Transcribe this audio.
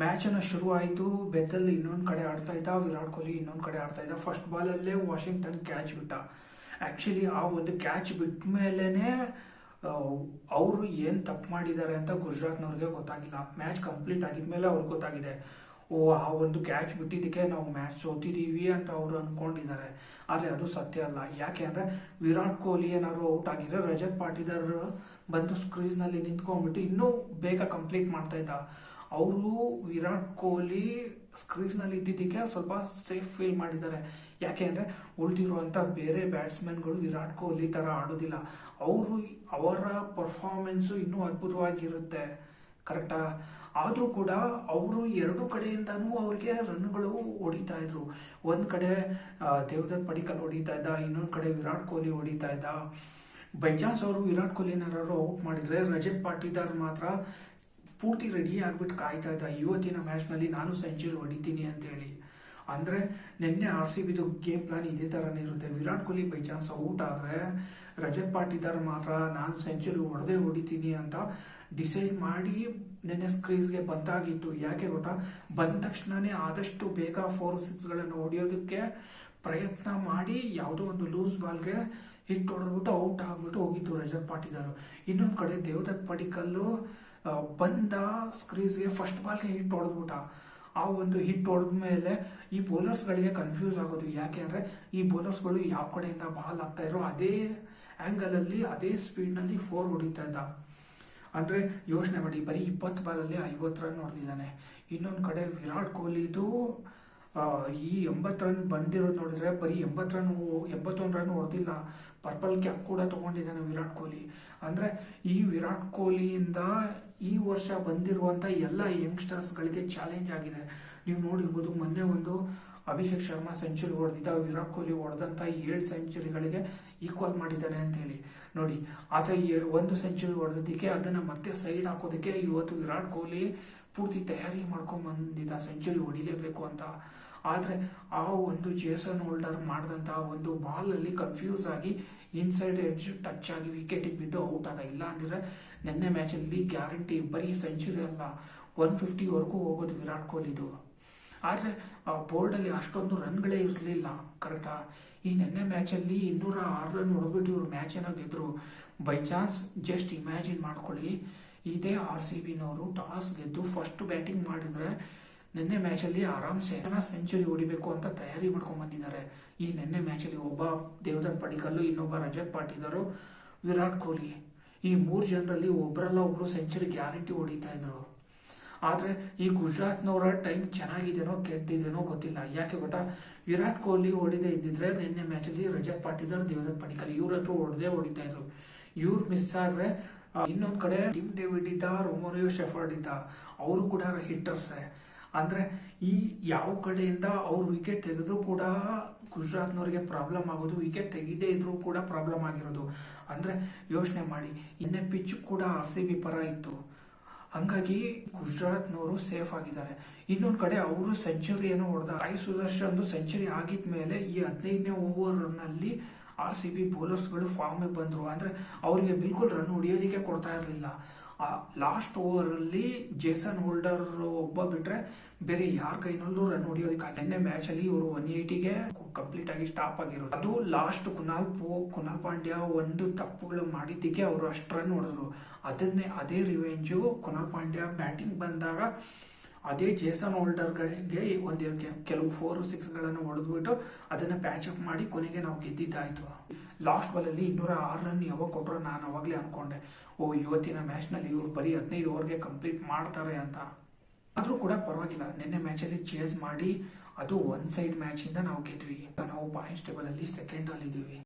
Match ಅನ್ನು ಶುರು ಆಯಿತು. ಬೆದಲ್ ಇನ್ನೊಂದು ಕಡೆ ಆಡ್ತಾ ಇದ್ದ, ವಿರಾಟ್ ಕೊಹ್ಲಿ ಇನ್ನೊಂದು ಕಡೆ ಆಡ್ತಾ ಇದ್ದ. ಫಸ್ಟ್ ಬಾಲಲ್ಲೇ ವಾಷಿಂಗ್ಟನ್ ಕ್ಯಾಚ್ ಬಿಟ್ಟ. ಆಕ್ಚುಲಿ ಆ ಒಂದು ಕ್ಯಾಚ್ ಬಿಟ್ಟ ಮೇಲೇನೆ ಅವರು ಏನು ತಪ್ಪು ಮಾಡಿದ್ದಾರೆ ಅಂತ ಗುಜರಾತ್ನವ್ರಿಗೆ ಗೊತ್ತಾಗಿಲ್ಲ. ಮ್ಯಾಚ್ ಕಂಪ್ಲೀಟ್ ಆಗಿದ್ಮೇಲೆ ಅವ್ರಿಗೆ ಗೊತ್ತಾಗಿದೆ, ಆ ಒಂದು ಕ್ಯಾಚ್ ಬಿಟ್ಟಿದ್ದಕ್ಕೆ ನಾವು ಮ್ಯಾಚ್ ಸೋತಿದ್ದೀವಿ ಅಂತ ಅವರು ಅಂದ್ಕೊಂಡಿದ್ದಾರೆ. ಆದರೆ ಅದು ಸತ್ಯ ಅಲ್ಲ. ಯಾಕೆ ಅಂದರೆ ವಿರಾಟ್ ಕೊಹ್ಲಿ ಏನಾದ್ರು ಔಟ್ ಆಗಿದ್ರೆ ರಜತ್ ಪಾಟಿದಾರ್ ಬಂದು ಸ್ಕ್ರೀಸ್ನಲ್ಲಿ ನಿಂತ್ಕೊಂಡ್ಬಿಟ್ಟು ಇನ್ನೂ ಬೇಗ ಕಂಪ್ಲೀಟ್ ಮಾಡ್ತಾ ಇದ್ದ. ಅವರು ವಿರಾಟ್ ಕೊಹ್ಲಿ ಸ್ಕ್ರೀಸ್ನಲ್ಲಿ ಇದ್ದಿದ್ದಕ್ಕೆ ಸ್ವಲ್ಪ ಸೇಫ್ ಫೀಲ್ ಮಾಡಿದ್ದಾರೆ. ಯಾಕೆ ಅಂದರೆ ಉಳಿದಿರುವಂಥ ಬೇರೆ ಬ್ಯಾಟ್ಸ್ಮನ್ಗಳು ವಿರಾಟ್ ಕೊಹ್ಲಿ ಥರ ಆಡೋದಿಲ್ಲ. ಅವರ ಪರ್ಫಾರ್ಮೆನ್ಸು ಇನ್ನೂ ಅದ್ಭುತವಾಗಿರುತ್ತೆ, ಕರೆಕ್ಟಾ? ಆದರೂ ಕೂಡ ಅವರು ಎರಡು ಕಡೆಯಿಂದನೂ ಅವ್ರಿಗೆ ರನ್ಗಳು ಹೊಡಿತಾ ಇದ್ರು. ಒಂದು ಕಡೆ ದೇವದತ್ ಪಡಿಕ್ಕಲ್ ಹೊಡಿತಾ ಇದ್ದ, ಇನ್ನೊಂದು ಕಡೆ ವಿರಾಟ್ ಕೊಹ್ಲಿ ಹೊಡಿತಾ ಇದ್ದ. ಬೈ ಚಾನ್ಸ್ ಅವರು ವಿರಾಟ್ ಕೊಹ್ಲಿ ಏನಾದ್ರು ಔಟ್ ಮಾಡಿದ್ರೆ ರಜತ್ ಪಾಟಿದಾರ್ ಮಾತ್ರ ಪೂರ್ತಿ ರೆಡಿ ಆಗ್ಬಿಟ್ಟು ಕಾಯ್ತಾ ಇದ್ದ, ಇವತ್ತಿನ ಮ್ಯಾಚ್ನಲ್ಲಿ ನಾನು ಸೆಂಚುರಿ ಹೊಡಿತೀನಿ ಅಂತೇಳಿ. ಅಂದರೆ ನಿನ್ನೆ RCBದು ಗೇಮ್ ಪ್ಲಾನ್ ಇದೇ ಥರನೇ ಇರುತ್ತೆ. Virat Kohli by chance out ಆದರೆ ರಜತ್ ಪಾಟಿದಾರ್ ಮಾತ್ರ ನಾನು ಸೆಂಚುರಿ ಹೊಡಿತೀನಿ ಅಂತ ಡಿಸೈಡ್ ಮಾಡಿ ನಿನ್ನೆ ಸ್ಕ್ರೀಸ್ಗೆ ಬಂದಾಗಿತ್ತು. ಯಾಕೆ ಗೊತ್ತಾ? ಬಂದ ತಕ್ಷಣನೇ ಆದಷ್ಟು ಬೇಗ 4-6ಗಳನ್ನು ಹೊಡೆಯೋದಕ್ಕೆ ಪ್ರಯತ್ನ ಮಾಡಿ ಯಾವುದೋ ಒಂದು ಲೂಸ್ ಬಾಲ್ಗೆ ಹಿಟ್ ಹೊಡೆದ್ಬಿಟ್ಟು ಔಟ್ ಆಗಿಬಿಟ್ಟು ಹೋಗಿತ್ತು ರಜತ್ ಪಾಟಿದಾರ್. ಇನ್ನೊಂದು ಕಡೆ ದೇವದತ್ ಪಡಿಕ್ಕಲ್ಲು ಬಂದ ಸ್ಕ್ರೀಸ್ಗೆ ಫಸ್ಟ್ ಬಾಲ್ಗೆ ಹಿಟ್ ಹೊಡೆದ್ಬಿಟ್ಟ. ಆ ಒಂದು ಹಿಟ್ ಹೊಡೆದ್ಮೇಲೆ ಈ ಬೌಲರ್ಸ್ಗಳಿಗೆ ಕನ್ಫ್ಯೂಸ್ ಆಗೋದು. ಯಾಕೆ ಅಂದರೆ ಈ ಬೌಲರ್ಸ್ಗಳು ಯಾವ ಕಡೆಯಿಂದ ಬಾಲ್ ಆಗ್ತಾ ಇದ್ರು ಅದೇ ಆ್ಯಂಗಲಲ್ಲಿ ಅದೇ ಸ್ಪೀಡ್ನಲ್ಲಿ 4 ಹೊಡಿತಾ ಇದ್ದ. ಅಂದರೆ ಯೋಚನೆ ಮಾಡಿ, ಬರೀ 20 ಬಾಲಲ್ಲಿ 50 ರನ್ ಹೊಡೆದಿದ್ದಾನೆ. ಇನ್ನೊಂದು ಕಡೆ ವಿರಾಟ್ ಕೊಹ್ಲಿದು ಈ 80 ರನ್ ಬಂದಿರೋದು ನೋಡಿದ್ರೆ ಬರೀ 81 ರನ್ ಹೊಡೆದಿಲ್ಲ, ಪರ್ಪಲ್ ಕ್ಯಾಪ್ ಕೂಡ ತಗೊಂಡಿದ್ದಾನೆ ವಿರಾಟ್ ಕೊಹ್ಲಿ. ಅಂದರೆ ಈ ವಿರಾಟ್ ಕೊಹ್ಲಿಯಿಂದ ಈ ವರ್ಷ ಬಂದಿರುವಂಥ ಎಲ್ಲ ಯಂಗ್ಸ್ಟರ್ಸ್ಗಳಿಗೆ ಚಾಲೆಂಜ್ ಆಗಿದೆ. ನೀವು ನೋಡಿರ್ಬೋದು, ಮೊನ್ನೆ ಒಂದು ಅಭಿಷೇಕ್ ಶರ್ಮಾ ಸೆಂಚುರಿ ಹೊಡೆದಿದ್ದ, ವಿರಾಟ್ ಕೊಹ್ಲಿ ಹೊಡೆದಂಥ 7 ಸೆಂಚುರಿಗಳಿಗೆ ಈಕ್ವಲ್ ಮಾಡಿದ್ದಾನೆ ಅಂತೇಳಿ. ನೋಡಿ, ಆತ 1 ಸೆಂಚುರಿ ಹೊಡೆದಿದ್ದಕ್ಕೆ ಅದನ್ನು ಮತ್ತೆ ಸೈಡ್ ಹಾಕೋದಕ್ಕೆ ಇವತ್ತು ವಿರಾಟ್ ಕೊಹ್ಲಿ ಪೂರ್ತಿ ತಯಾರಿ ಮಾಡ್ಕೊಂಡ್ಬಂದಿದ್ದ ಸೆಂಚುರಿ ಹೊಡಿಲೇಬೇಕು ಅಂತ. ಆದರೆ ಆ ಒಂದು ಜೇಸನ್ ಹೋಲ್ಡರ್ ಮಾಡಿದಂಥ ಒಂದು ಬಾಲಲ್ಲಿ ಕನ್ಫ್ಯೂಸ್ ಆಗಿ ಇನ್ಸೈಡ್ ಎಡ್ಜ್ ಟಚ್ ಆಗಿ ವಿಕೆಟಿಗೆ ಬಿದ್ದು ಔಟ್ ಆದ. ಇಲ್ಲ ಅಂದರೆ ನಿನ್ನೆ ಮ್ಯಾಚಲ್ಲಿ ಗ್ಯಾರಂಟಿ ಬರೀ ಸೆಂಚುರಿ ಅಲ್ಲ 150ವರೆಗೂ ಹೋಗೋದು ವಿರಾಟ್ ಕೊಹ್ಲಿದು. ಆದರೆ ಆ ಬೋರ್ಡಲ್ಲಿ ಅಷ್ಟೊಂದು ರನ್ಗಳೇ ಇರಲಿಲ್ಲ, ಕರೆಕ್ಟಾ? ಈ ನಿನ್ನೆ ಮ್ಯಾಚಲ್ಲಿ 206 ರನ್ ಹೊಡೆದ್ಬಿಟ್ಟು ಇವ್ರು ಮ್ಯಾಚ್ ಏನೋ ಗೆದ್ರು. ಬೈ ಚಾನ್ಸ್ ಜಸ್ಟ್ ಇಮ್ಯಾಜಿನ್ ಮಾಡ್ಕೊಳ್ಳಿ, ಇದೇ RCBನವರು ಟಾಸ್ ಗೆದ್ದು ಫಸ್ಟ್ ಬ್ಯಾಟಿಂಗ್ ಮಾಡಿದ್ರೆ ನಿನ್ನೆ ಮ್ಯಾಚಲ್ಲಿ ಆರಾಮ್ಸೆ ಸೆಂಚುರಿ ಹೊಡಿಬೇಕು ಅಂತ ತಯಾರಿ ಮಾಡ್ಕೊಂಡ್ ಬಂದಿದ್ದಾರೆ. ಈ ನಿನ್ನೆ ಮ್ಯಾಚಲ್ಲಿ ಒಬ್ಬ ದೇವದತ್ ಪಡಿಕ್ಕಲ್ಲು, ಇನ್ನೊಬ್ಬ ರಜತ್ ಪಾಟಿದಾರ್, ವಿರಾಟ್ ಕೊಹ್ಲಿ, ಈ 3 ಜನರಲ್ಲಿ ಒಬ್ಬರಲ್ಲ ಒಬ್ರು ಸೆಂಚುರಿ ಗ್ಯಾರಂಟಿ ಹೊಡಿತಾ ಇದ್ರು. ಆದರೆ ಈ ಗುಜರಾತ್ನವರ ಟೈಮ್ ಚೆನ್ನಾಗಿದೆನೋ ಕೆಟ್ಟಿದೇನೋ ಗೊತ್ತಿಲ್ಲ. ಯಾಕೆ ಗೊತ್ತಾ? ವಿರಾಟ್ ಕೊಹ್ಲಿ ಹೊಡಿದೇ ಇದ್ದಿದ್ರೆ ನಿನ್ನೆ ಮ್ಯಾಚಲ್ಲಿ ರಜತ್ ಪಾಟಿದಾರ್, ದೇವದತ್ ಪಡಿಕ್ಕಲ್ ಇವರಂತೂ ಹೊಡಿತಾ ಇದ್ರು. ಇವ್ರು ಮಿಸ್ ಆದ್ರೆ ಇನ್ನೊಂದು ಕಡೆ ಟಿಮ್ ಡೇವಿಡ್ ಇದ್ದ, ರೊಮೊರಿಯೋ ಶೆಫರ್ಡ್ ಇದ್ದ, ಅವರು ಕೂಡ ಹಿಟ್ಟರ್ಸೆ. ಅಂದರೆ ಈ ಯಾವ ಕಡೆಯಿಂದ ಅವ್ರು ವಿಕೆಟ್ ತೆಗೆದ್ರು ಕೂಡ ಗುಜರಾತ್ನವ್ರಿಗೆ ಪ್ರಾಬ್ಲಮ್ ಆಗೋದು, ವಿಕೆಟ್ ತೆಗೆದೇ ಇದ್ರೂ ಕೂಡ ಪ್ರಾಬ್ಲಮ್ ಆಗಿರೋದು. ಅಂದರೆ ಯೋಚನೆ ಮಾಡಿ, ಇನ್ನೇ ಪಿಚ್ ಕೂಡ RCB ಪರ ಇತ್ತು. ಹಂಗಾಗಿ ಗುಜರಾತ್ನವರು ಸೇಫ್ ಆಗಿದ್ದಾರೆ. ಇನ್ನೊಂದು ಕಡೆ ಅವರು ಸೆಂಚುರಿ ಏನೋ ಹೊಡೆದ, ಸಾಯಿ ಸುದರ್ಶನ್ದು ಸೆಂಚುರಿ ಆಗಿದ್ಮೇಲೆ ಈ 15ನೇ ಓವರ್ನಲ್ಲಿ RCB ಬೌಲರ್ಸ್ಗಳು ಫಾರ್ಮಿಗೆ ಬಂದರು. ಅಂದರೆ ಅವರಿಗೆ ಬಿಲ್ಕುಲ್ ರನ್ ಹೊಡಿಯೋದಕ್ಕೆ ಕೊಡ್ತಾ ಇರಲಿಲ್ಲ. ಲಾಸ್ಟ್ ಓವರಲ್ಲಿ ಜೇಸನ್ ಹೋಲ್ಡರ್ ಒಬ್ಬ ಬಿಟ್ರೆ ಬೇರೆ ಯಾರ ಕೈನಲ್ಲೂ ರನ್ ಹೊಡಿಯೋದಕ್ಕೆ ನಿನ್ನೆ ಮ್ಯಾಚಲ್ಲಿ ಇವರು 180ಗೆ ಕಂಪ್ಲೀಟ್ ಆಗಿ ಸ್ಟಾಪ್ ಆಗಿರೋದು. ಅದು ಲಾಸ್ಟ್ ಕುನಾಲ್ ಪಾಂಡ್ಯ ಒಂದು ತಪ್ಪುಗಳು ಮಾಡಿದ್ದಕ್ಕೆ ಅವರು ಅಷ್ಟು ರನ್ ಹೊಡೆದ್ರು. ಅದೇ ರಿವೆಂಜು ಕುನಾಲ್ ಪಾಂಡ್ಯ ಬ್ಯಾಟಿಂಗ್ ಬಂದಾಗ ಅದೇ ಜೇಸನ್ ಹೋಲ್ಡರ್ಗಳಿಗೆ ಕೆಲವು 4-6ಗಳನ್ನು ಹೊಡೆದ್ಬಿಟ್ಟು ಅದನ್ನ ಪ್ಯಾಚ್ ಅಪ್ ಮಾಡಿ ಕೊನೆಗೆ ನಾವು ಗೆದ್ದಿದ್ದಾಯ್ತು. ಲಾಸ್ಟ್ ಬಾಲಲ್ಲಿ 206 ರನ್ ಯಾವಾಗ ಕೊಟ್ಟರು ನಾನು ಅವಾಗಲೇ ಅನ್ಕೊಂಡೆ, ಇವತ್ತಿನ ಮ್ಯಾಚ್ನಲ್ಲಿ ಇವರು ಬರೀ 15 ಓವರ್ಗೆ ಕಂಪ್ಲೀಟ್ ಮಾಡ್ತಾರೆ ಅಂತ. ಆದರೂ ಕೂಡ ಪರವಾಗಿಲ್ಲ, ನಿನ್ನೆ ಮ್ಯಾಚಲ್ಲಿ ಚೇಸ್ ಮಾಡಿ ಅದು 1 ಸೈಡ್ ಮ್ಯಾಚಿಂದ ನಾವು ಗೆದ್ವಿ. ನಾವು ಪಾಯಿಂಟ್ಸ್ ಟೇಬಲಲ್ಲಿ 2nd ಅಲ್ಲಿದ್ದೀವಿ.